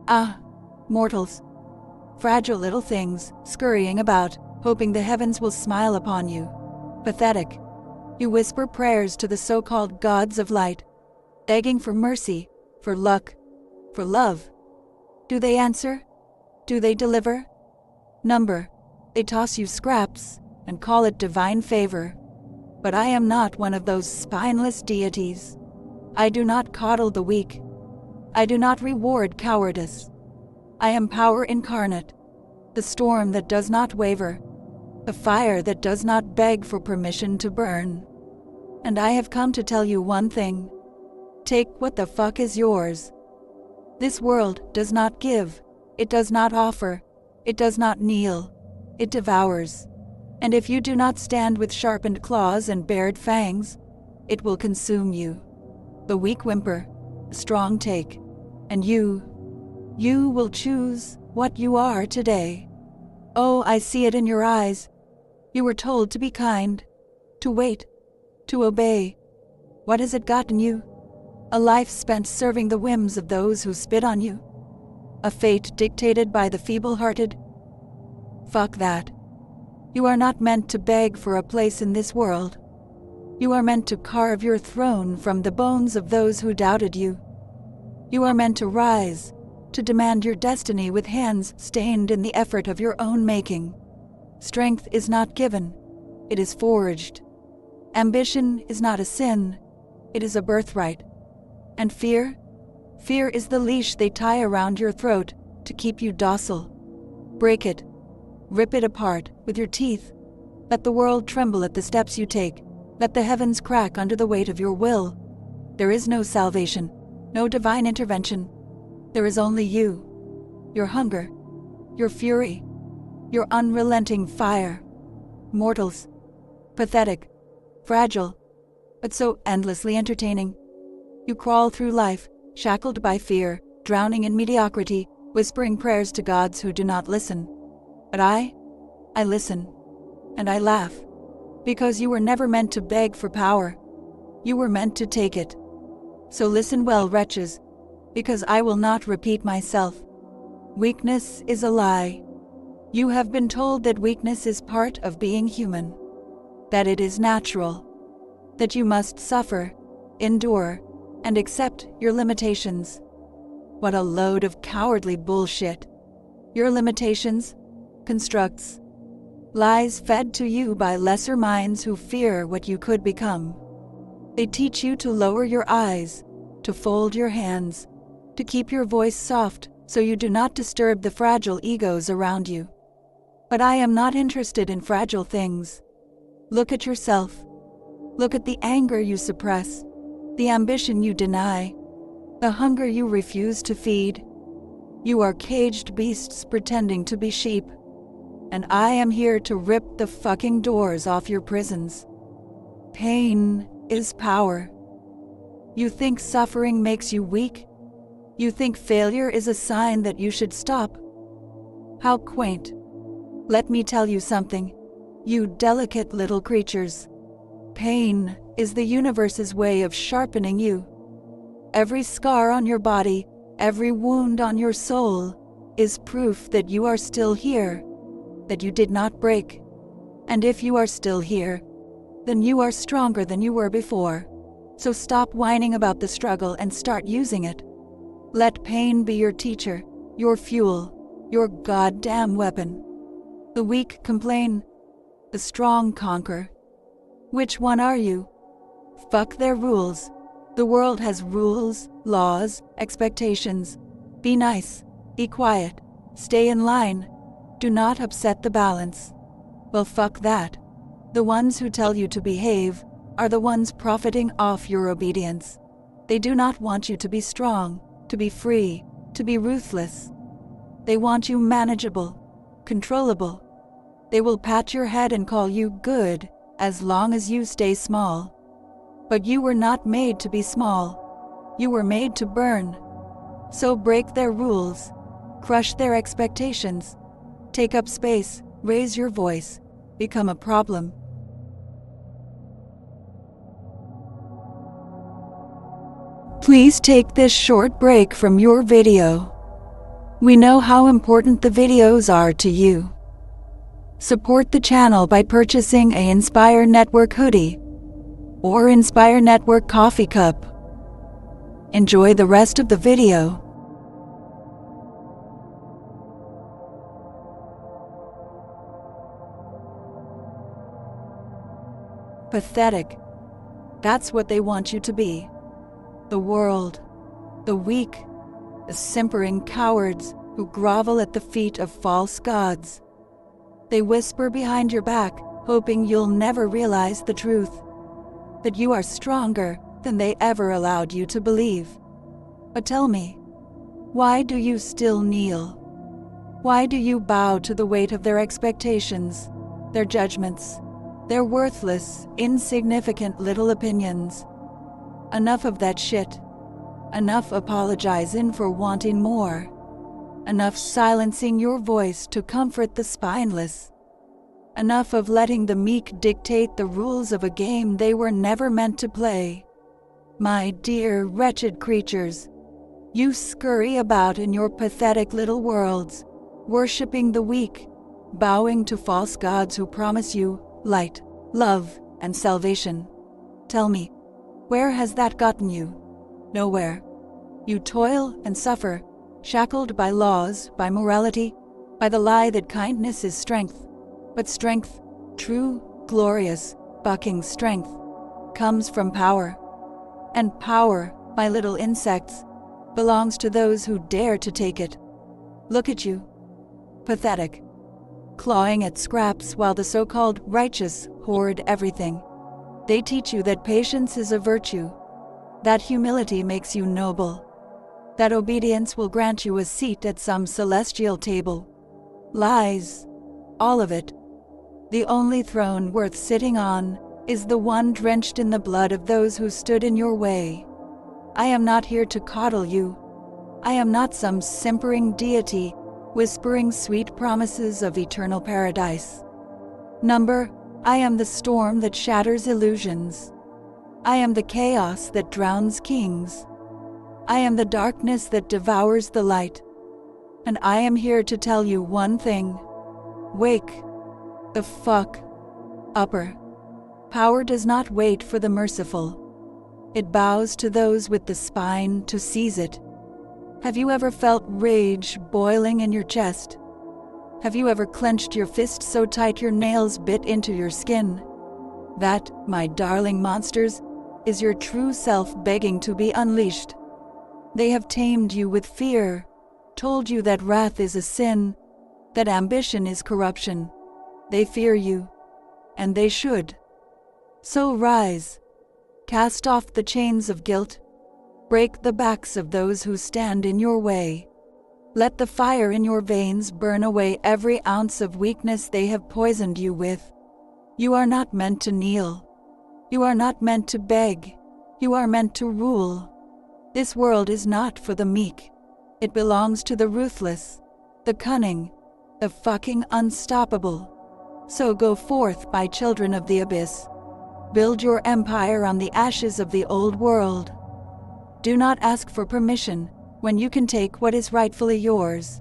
Ah, mortals. Fragile little things, scurrying about, hoping the heavens will smile upon you. Pathetic. You whisper prayers to the so-called gods of light, begging for mercy, for luck, for love. Do they answer? Do they deliver? Number. They toss you scraps and call it divine favor. But I am not one of those spineless deities. I do not coddle the weak. I do not reward cowardice. I am power incarnate, the storm that does not waver, the fire that does not beg for permission to burn. And I have come to tell you one thing. Take what the fuck is yours. This world does not give, it does not offer, it does not kneel, it devours. And if you do not stand with sharpened claws and bared fangs, it will consume you. The weak whimper, the strong take, and you will choose what you are today. Oh, I see it in your eyes. You were told to be kind, to wait, to obey. What has it gotten you? A life spent serving the whims of those who spit on you? A fate dictated by the feeble-hearted? Fuck that. You are not meant to beg for a place in this world. You are meant to carve your throne from the bones of those who doubted you. You are meant to rise, to demand your destiny with hands stained in the effort of your own making. Strength is not given, it is forged. Ambition is not a sin, it is a birthright. And fear? Fear is the leash they tie around your throat to keep you docile. Break it. Rip it apart with your teeth. Let the world tremble at the steps you take. Let the heavens crack under the weight of your will. There is no salvation, no divine intervention. There is only you, your hunger, your fury, your unrelenting fire. Mortals, pathetic, fragile, but so endlessly entertaining. You crawl through life, shackled by fear, drowning in mediocrity, whispering prayers to gods who do not listen. But I listen, and I laugh, because you were never meant to beg for power. You were meant to take it. So listen well, wretches, because I will not repeat myself. Weakness is a lie. You have been told that weakness is part of being human, that it is natural, that you must suffer, endure, and accept your limitations. What a load of cowardly bullshit. Your limitations, constructs, lies fed to you by lesser minds who fear what you could become. They teach you to lower your eyes, to fold your hands, to keep your voice soft so you do not disturb the fragile egos around you. But I am not interested in fragile things. Look at yourself. Look at the anger you suppress, the ambition you deny, the hunger you refuse to feed. You are caged beasts pretending to be sheep. And I am here to rip the fucking doors off your prisons. Pain is power. You think suffering makes you weak? You think failure is a sign that you should stop? How quaint. Let me tell you something, you delicate little creatures. Pain is the universe's way of sharpening you. Every scar on your body, every wound on your soul, is proof that you are still here, that you did not break. And if you are still here, then you are stronger than you were before. So stop whining about the struggle and start using it. Let pain be your teacher, your fuel, your goddamn weapon. The weak complain, the strong conquer. Which one are you? Fuck their rules. The world has rules, laws, expectations. Be nice, be quiet, stay in line. Do not upset the balance. Well, fuck that. The ones who tell you to behave are the ones profiting off your obedience. They do not want you to be strong, to be free, to be ruthless. They want you manageable, controllable. They will pat your head and call you good as long as you stay small. But you were not made to be small. You were made to burn. So break their rules, crush their expectations, take up space, raise your voice, become a problem. Please take this short break from your video We know how important the videos are to you. Support the channel by purchasing a Inspire Network hoodie or Inspire Network coffee cup. Enjoy the rest of the video. Pathetic. That's what they want you to be. The world, the weak, the simpering cowards who grovel at the feet of false gods. They whisper behind your back, hoping you'll never realize the truth, that you are stronger than they ever allowed you to believe. But tell me, why do you still kneel? Why do you bow to the weight of their expectations, their judgments, their worthless, insignificant little opinions? Enough of that shit. Enough apologizing for wanting more. Enough silencing your voice to comfort the spineless. Enough of letting the meek dictate the rules of a game they were never meant to play. My dear, wretched creatures, you scurry about in your pathetic little worlds, worshipping the weak, bowing to false gods who promise you light, love, and salvation. Tell me, where has that gotten you? Nowhere. You toil and suffer, shackled by laws, by morality, by the lie that kindness is strength. But strength, true, glorious, bucking strength, comes from power. And power, my little insects, belongs to those who dare to take it. Look at you. Pathetic. Clawing at scraps while the so-called righteous hoard everything. They teach you that patience is a virtue, that humility makes you noble, that obedience will grant you a seat at some celestial table. Lies, all of it. The only throne worth sitting on is the one drenched in the blood of those who stood in your way. I am not here to coddle you. I am not some simpering deity whispering sweet promises of eternal paradise. Number, I am the storm that shatters illusions. I am the chaos that drowns kings. I am the darkness that devours the light. And I am here to tell you one thing. Wake the fuck upper. Power does not wait for the merciful. It bows to those with the spine to seize it. Have you ever felt rage boiling in your chest? Have you ever clenched your fist so tight your nails bit into your skin? That, my darling monsters, is your true self begging to be unleashed. They have tamed you with fear, told you that wrath is a sin, that ambition is corruption. They fear you, and they should. So rise, cast off the chains of guilt, break the backs of those who stand in your way. Let the fire in your veins burn away every ounce of weakness they have poisoned you with. You are not meant to kneel. You are not meant to beg. You are meant to rule. This world is not for the meek. It belongs to the ruthless, the cunning, the fucking unstoppable. So go forth, my children of the abyss. Build your empire on the ashes of the old world. Do not ask for permission when you can take what is rightfully yours.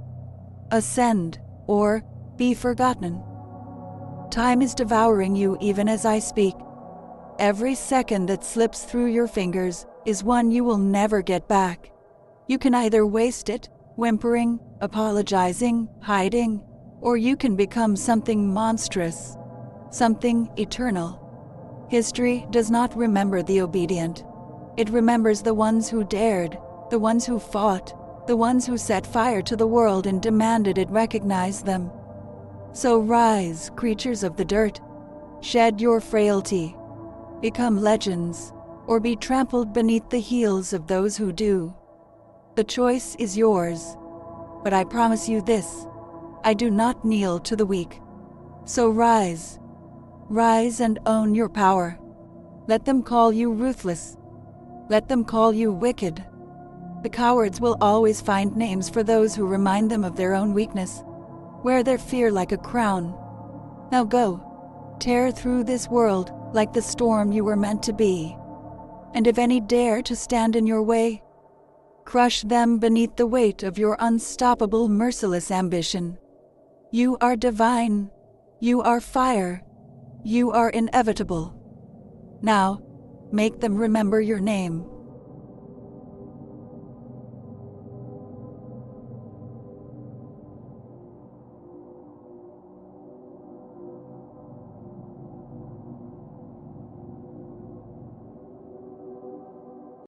Ascend, or be forgotten. Time is devouring you even as I speak. Every second that slips through your fingers is one you will never get back. You can either waste it, whimpering, apologizing, hiding, or you can become something monstrous, something eternal. History does not remember the obedient. It remembers the ones who dared, the ones who fought, the ones who set fire to the world and demanded it recognize them. So rise, creatures of the dirt, shed your frailty, become legends, or be trampled beneath the heels of those who do. The choice is yours, but I promise you this, I do not kneel to the weak. So rise, rise and own your power. Let them call you ruthless. Let them call you wicked. The cowards will always find names for those who remind them of their own weakness. Wear their fear like a crown. Now go, tear through this world like the storm you were meant to be. And if any dare to stand in your way, Crush them beneath the weight of your unstoppable, merciless ambition. You are divine. You are fire. You are inevitable. Now, make them remember your name.